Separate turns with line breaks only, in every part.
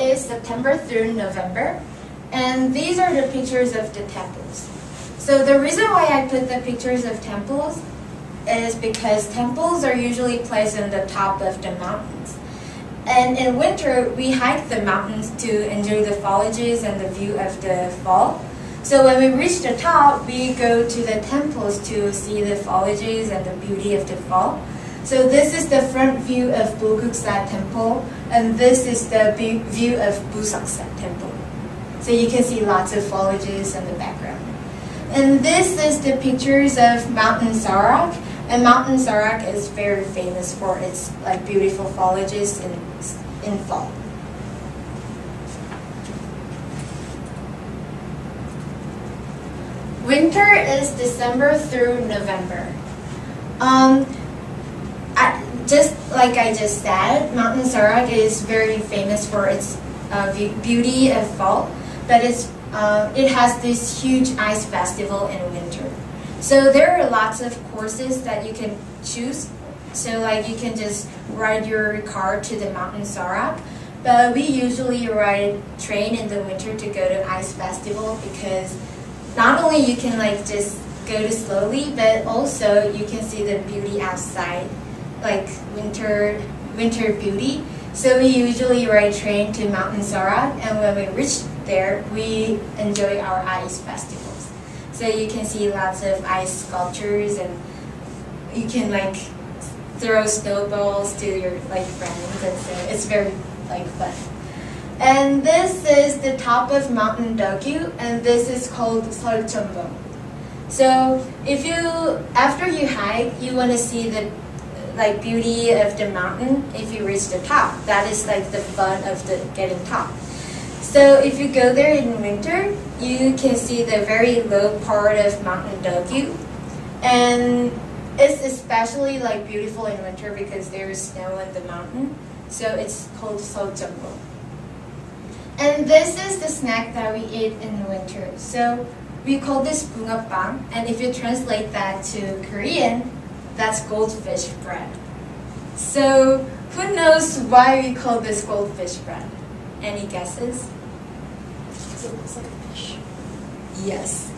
is September through November, and these are the pictures of the temples. So the reason why I put the pictures of temples is because temples are usually placed on the top of the mountains. And in winter, we hike the mountains to enjoy the foliages and the view of the fall. So when we reach the top, we go to the temples to see the foliages and the beauty of the fall. So this is the front view of Bulguksa Temple, and this is the view of Busaksa Temple. So you can see lots of foliages in the background. And this is the pictures of Mountain Sarak, and Mountain Sarak is very famous for its beautiful foliages in fall. Winter is December through November. Just like I just said, Mountain Sarak is very famous for its beauty of fall, but it has this huge ice festival in winter. So there are lots of courses that you can choose. So you can just ride your car to the Mountain Sarak, but we usually ride train in the winter to go to ice festival because not only you can just go to slowly, but also you can see the beauty outside, winter beauty. So we usually ride train to Mountain Sarak, and when we reach there, we enjoy our ice festivals. So you can see lots of ice sculptures, and you can throw snowballs to your friends, and so it's very fun. And this is the top of Mountain Dogyu, and this is called Seolcheonbong. So after you hike, you want to see the beauty of the mountain. If you reach the top, that is the fun of the getting top. So if you go there in winter, you can see the very low part of Mountain Dogyu, and it's especially beautiful in winter because there is snow in the mountain. So it's called Seolcheonbong. And this is the snack that we eat in winter. So we call this bungeoppang, and if you translate that to Korean, that's goldfish bread. So who knows why we call this goldfish bread? Any guesses?
Because it looks like a fish.
Yes.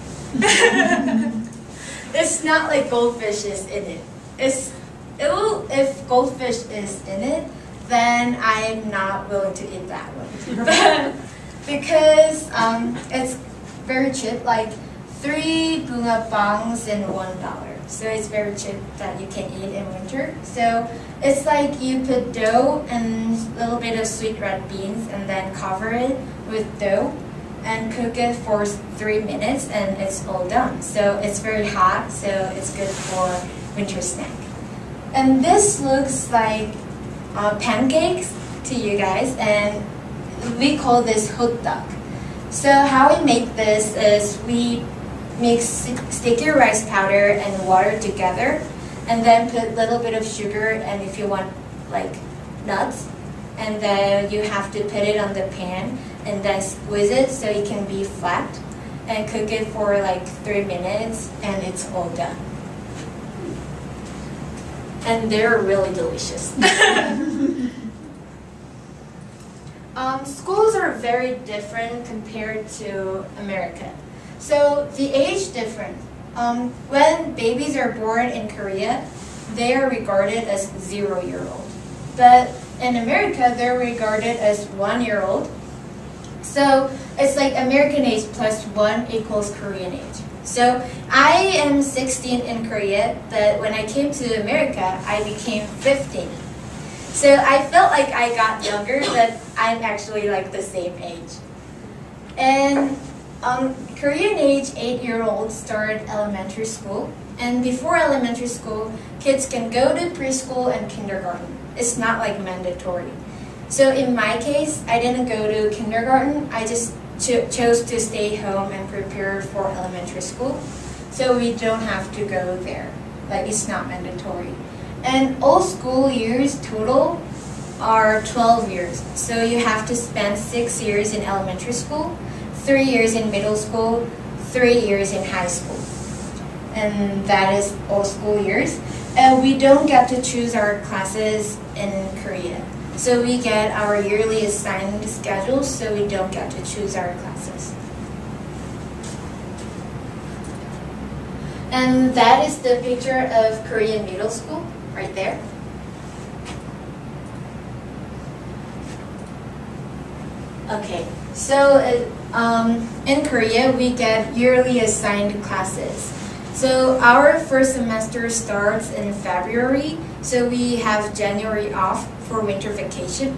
It's not like goldfish is in it. If goldfish is in it, then I'm not willing to eat that one. But because it's very cheap, 3 bungeoppangs in $1. So it's very cheap that you can eat in winter. So it's you put dough and a little bit of sweet red beans and then cover it with dough and cook it for 3 minutes, and it's all done. So it's very hot, so it's good for winter snack. And this looks like pancakes to you guys, and we call this hotdog. So how we make this is we mix sticky rice powder and water together, and then put a little bit of sugar, and if you want nuts, and then you have to put it on the pan and then squeeze it so it can be flat, and cook it for 3 minutes, and it's all done. And they're really delicious. Schools are very different compared to America. So the age different. When babies are born in Korea, they are regarded as 0-year-old. But in America, they're regarded as 1-year-old. So it's American age plus 1 equals Korean age. So I am 16 in Korea, but when I came to America, I became 15. So I felt like I got younger, but I'm actually the same age. And Korean age 8-year-olds start elementary school. And before elementary school, kids can go to preschool and kindergarten. It's not mandatory. So in my case, I didn't go to kindergarten. I just chose to stay home and prepare for elementary school. So we don't have to go there. It's not mandatory. And all school years total are 12 years. So you have to spend 6 years in elementary school, 3 years in middle school, 3 years in high school. And that is all school years. And we don't get to choose our classes in Korea. So we get our yearly assigned schedules, so we don't get to choose our classes. And that is the picture of Korean middle school right there. Okay, so in Korea, we get yearly assigned classes. So our first semester starts in February, so we have January off for winter vacation.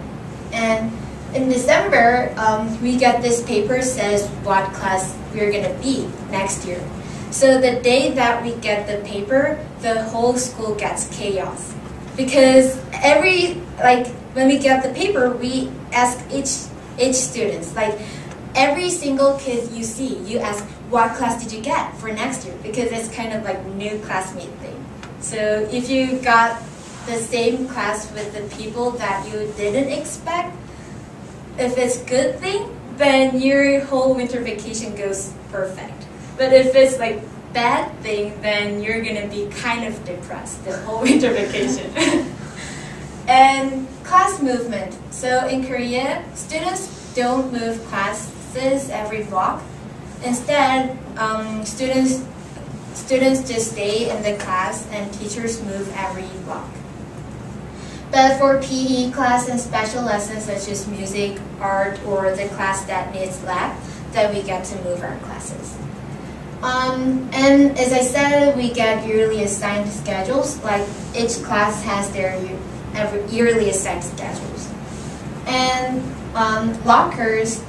And in December, we get this paper says what class we're gonna be next year. So the day that we get the paper, the whole school gets chaos. Because when we get the paper, we ask each student, like every single kid you see, you ask, what class did you get for next year? Because it's kind of like new classmate thing. So if you got the same class with the people that you didn't expect, if it's good thing, then your whole winter vacation goes perfect. But if it's like bad thing, then you're gonna be kind of depressed the whole winter vacation. And class movement. So in Korea, students don't move classes every block. Instead, students just stay in the class and teachers move every block. But for PE class and special lessons such as music, art, or the class that needs lab, then we get to move our classes. And as I said, we get yearly assigned schedules, like each class has their yearly assigned schedules. And lockers,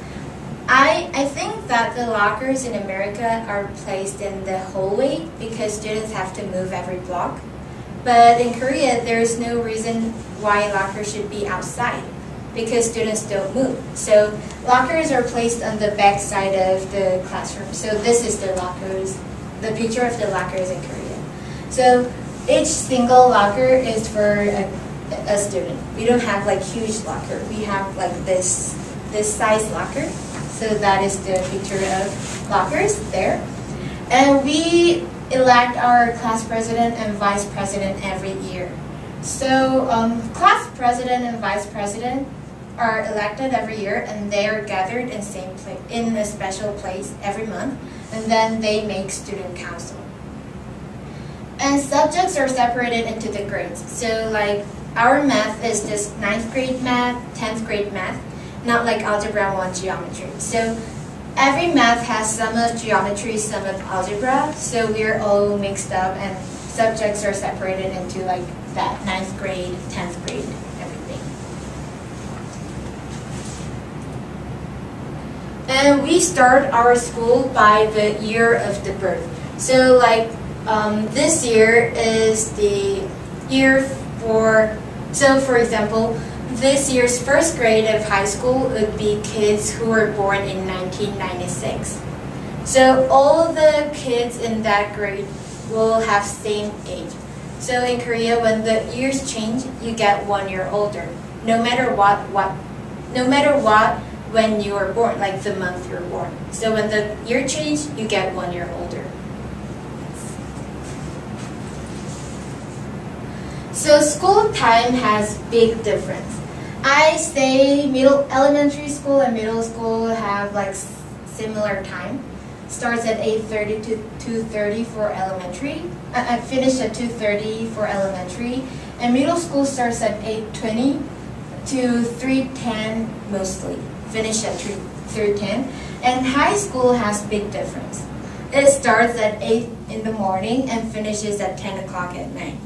I think that the lockers in America are placed in the hallway because students have to move every block. But in Korea, there is no reason why lockers should be outside because students don't move. So lockers are placed on the back side of the classroom. So this is the lockers, the picture of the lockers in Korea. So each single locker is for a student. We don't have like huge locker. We have like this size locker. So that is the picture of lockers there. And we elect our class president and vice president every year. So class president and vice president are elected every year, and they are gathered in a special place every month, and then they make student council. And subjects are separated into the grades. So like our math is just 9th grade math, 10th grade math, not like Algebra 1 geometry. So every math has some of geometry, some of algebra, so we're all mixed up and subjects are separated into like that 9th grade, 10th grade, everything. And we start our school by the year of the birth. So like this year is the year for example, this year's first grade of high school would be kids who were born in 1996. So all the kids in that grade will have same age. So in Korea, when the years change, you get 1 year older. No matter what when you were born, like the month you're born. So when the year change, you get 1 year older. So school time has big difference. I say elementary school and middle school have like similar time. Starts at 8:30 to 2:30 for elementary. Finish at 2:30 for elementary. And middle school starts at 8:20 to 3:10 mostly. Finish at 3:10. And high school has big difference. It starts at 8 in the morning and finishes at 10 o'clock at night.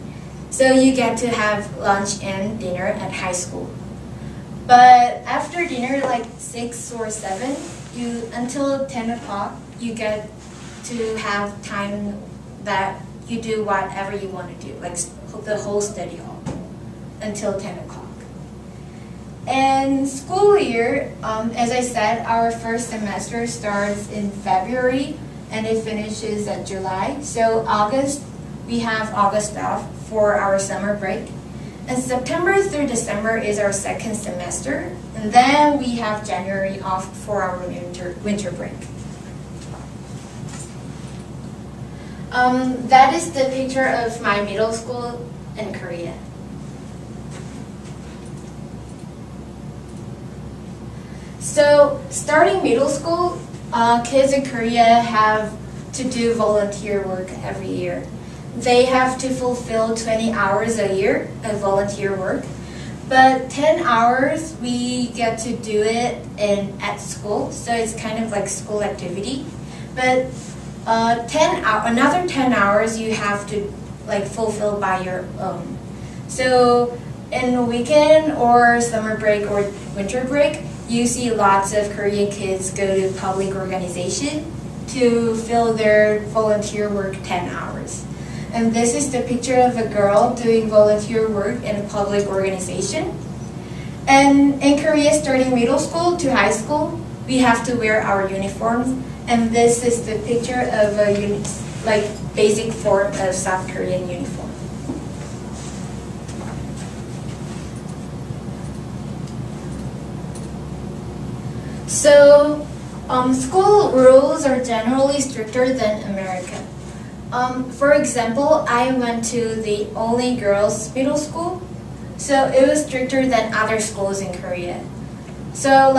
So you get to have lunch and dinner at high school. But after dinner, like 6 or 7, until 10 o'clock, you get to have time that you do whatever you want to do, like the whole study hall, until 10 o'clock. And school year, as I said, our first semester starts in February and it finishes at July. So August, we have August off for our summer break. And September through December is our second semester. And then we have January off for our winter break. That is the picture of my middle school in Korea. So starting middle school, kids in Korea have to do volunteer work every year. They have to fulfill 20 hours a year of volunteer work. But 10 hours, we get to do it at school, so it's kind of like school activity. But another 10 hours you have to like fulfill by your own. So in weekend or summer break or winter break, you see lots of Korean kids go to public organization to fill their volunteer work 10 hours. And this is the picture of a girl doing volunteer work in a public organization. And in Korea, starting middle school to high school, we have to wear our uniforms. And this is the picture of a basic form of South Korean uniform. So, school rules are generally stricter than America. For example, I went to the only girls' middle school, so it was stricter than other schools in Korea. So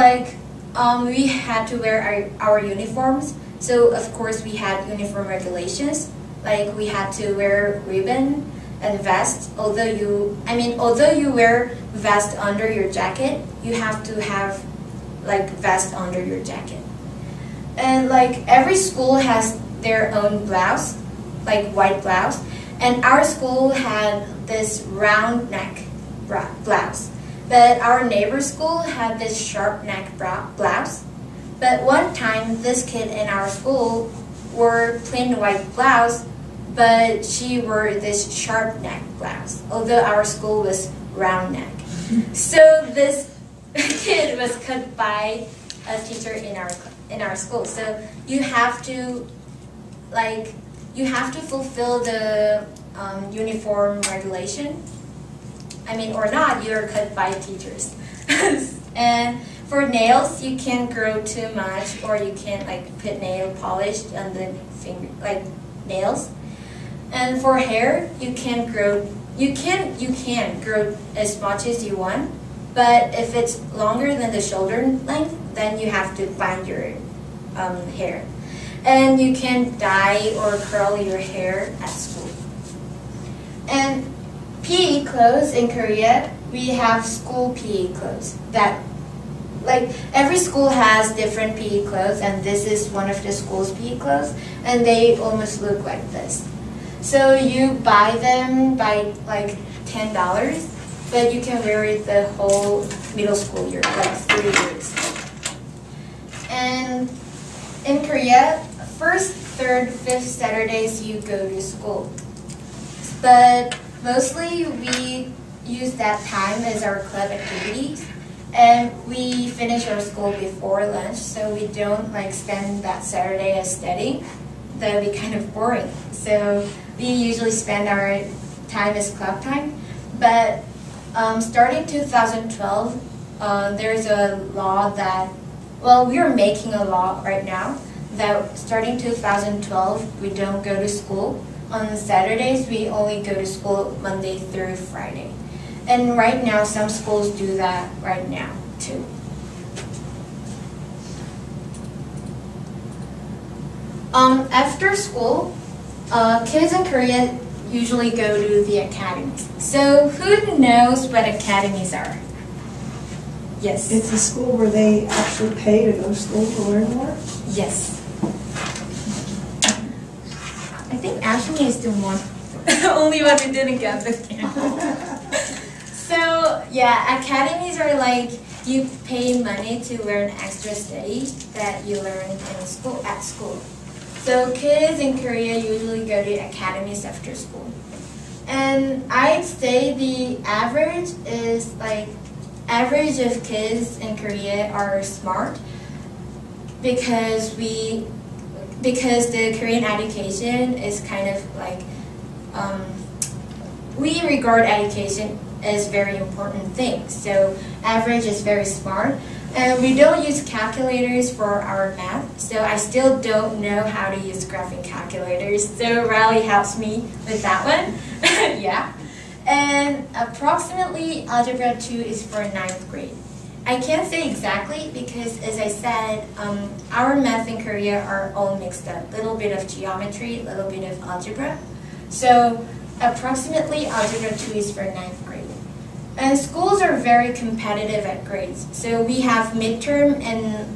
we had to wear our uniforms, so of course we had uniform regulations, like we had to wear ribbon and vest, although you wear vest under your jacket, you have to have vest under your jacket. And every school has their own blouse, white blouse, and our school had this round neck blouse, but our neighbor school had this sharp neck blouse. But one time this kid in our school wore plain white blouse, but she wore this sharp neck blouse, although our school was round neck. So this kid was cut by a teacher in our school. So you have to fulfill the uniform regulation. Or not, you're cut by teachers. And for nails, you can't grow too much, or you can't put nail polish on the finger, nails. And for hair, you can grow as much as you want, but if it's longer than the shoulder length, then you have to bind your hair. And you can dye or curl your hair at school. And PE clothes in Korea, we have school PE clothes that every school has different PE clothes, and this is one of the school's PE clothes, and they almost look like this. So you buy them by $10, but you can wear it the whole middle school year, 3 years. And in Korea, first, third, fifth Saturdays you go to school. But mostly we use that time as our club activities, and we finish our school before lunch, so we don't spend that Saturday as studying. That would be kind of boring. So we usually spend our time as club time. But starting 2012, there's a law that, we are making a law right now that starting 2012, we don't go to school. On Saturdays, we only go to school Monday through Friday. And right now, some schools do that right now, too. After school, kids in Korea usually go to the academies. So who knows what academies are? Yes?
It's a school where they actually pay to go to school to learn more?
Yes. I think Ashley is the one, only one who didn't get the camera. So yeah, academies are you pay money to learn extra studies that you learn at school. So kids in Korea usually go to academies after school. And I'd say the average is average of kids in Korea are smart because the Korean education is kind of we regard education as very important thing. So average is very smart. And we don't use calculators for our math, so I still don't know how to use graphing calculators, so Riley helps me with that one. Yeah. And approximately Algebra 2 is for 9th grade. I can't say exactly because, as I said, our math in Korea are all mixed up. Little bit of geometry, little bit of algebra. So approximately algebra 2 is for 9th grade. And schools are very competitive at grades. So we have midterm and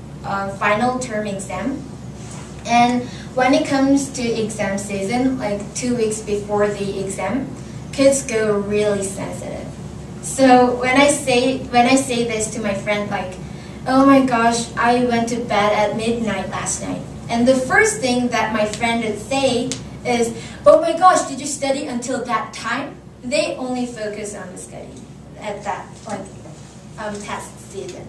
final term exam. And when it comes to exam season, like 2 weeks before the exam, kids go really sensitive. So when I say this to my friend, like, oh my gosh, I went to bed at midnight last night. And the first thing that my friend would say is, oh my gosh, did you study until that time? They only focus on the study at that test season.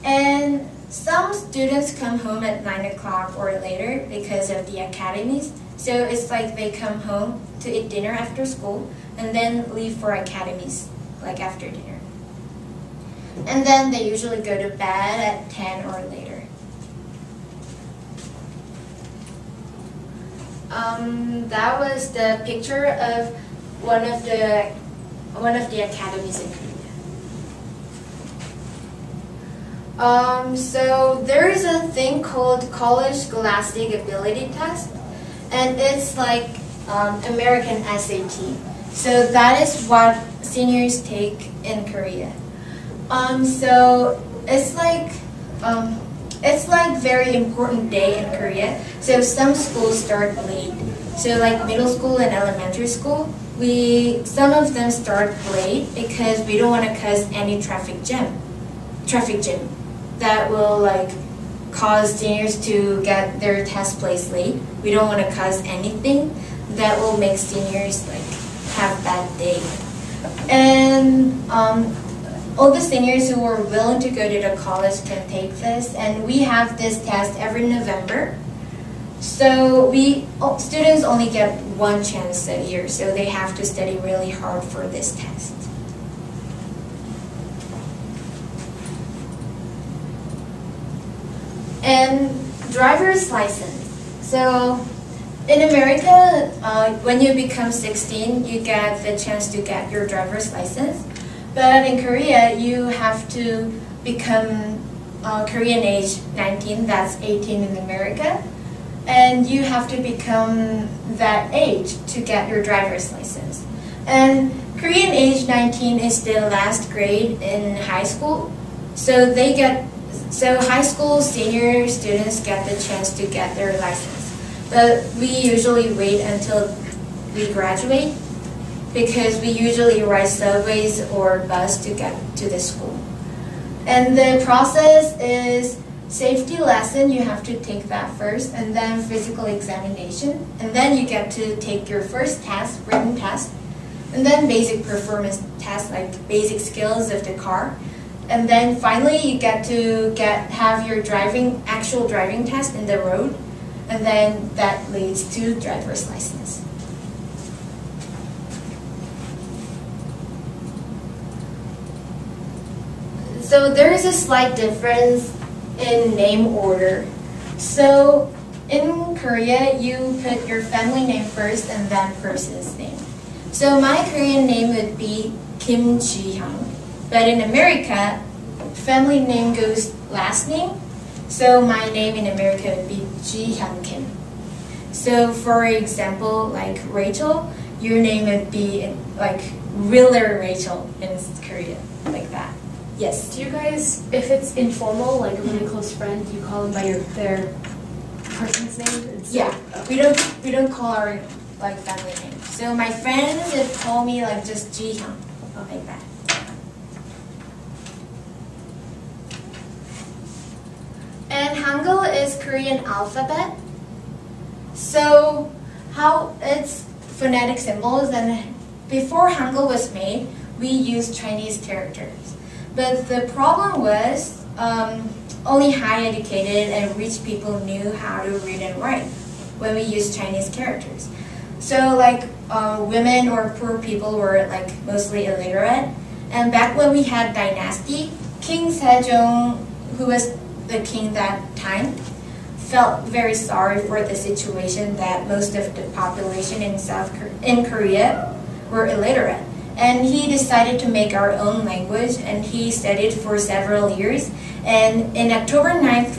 And some students come home at 9 o'clock or later because of the academies. So it's like they come home to eat dinner after school and then leave for academies like after dinner. And then they usually go to bed at 10 or later. That was the picture of one of the academies in Korea. So there is a thing called College Scholastic Ability Test, and it's like American SAT. So that is what seniors take in Korea. So it's like very important day in Korea. So some schools start late. So like middle school and elementary school, some of them start late because we don't want to cause any traffic jam that will like cause seniors to get their test placed late. We don't want to cause anything that will make seniors like have bad day. And all the seniors who are willing to go to the college can take this, and we have this test every November. So students only get one chance a year, so they have to study really hard for this test. And driver's license. So in America, when you become 16, you get the chance to get your driver's license. But in Korea, you have to become Korean age 19, that's 18 in America. And you have to become that age to get your driver's license. And Korean age 19 is the last grade in high school. So high school senior students get the chance to get their license. But we usually wait until we graduate because we usually ride subways or bus to get to the school. And the process is safety lesson, you have to take that first, and then physical examination, and then you get to take your first test, written test, and then basic performance test, like basic skills of the car. And then finally you get to have your actual driving test in the road, and then that leads to driver's license. So there is a slight difference in name order. So in Korea, you put your family name first and then person's name. So my Korean name would be Kim Jihyeon. But in America, family name goes last name. So my name in America would be Jihyeon Kim. So for example, like Rachel, your name would be like realer Rachel in Korea, like that. Yes.
Do you guys, if it's informal, like a really close friend, do you call them by their person's name?
Yeah, we don't call our like family name. So my friends would call me like just Jihyeon, like that. And Hangul is Korean alphabet. So how it's phonetic symbols, and before Hangul was made, we used Chinese characters. But the problem was only high educated and rich people knew how to read and write when we used Chinese characters. So like women or poor people were like mostly illiterate. And back when we had dynasty, King Sejong, who was the king that time, felt very sorry for the situation that most of the population in Korea were illiterate. And he decided to make our own language, and he studied for several years. And in October 9th,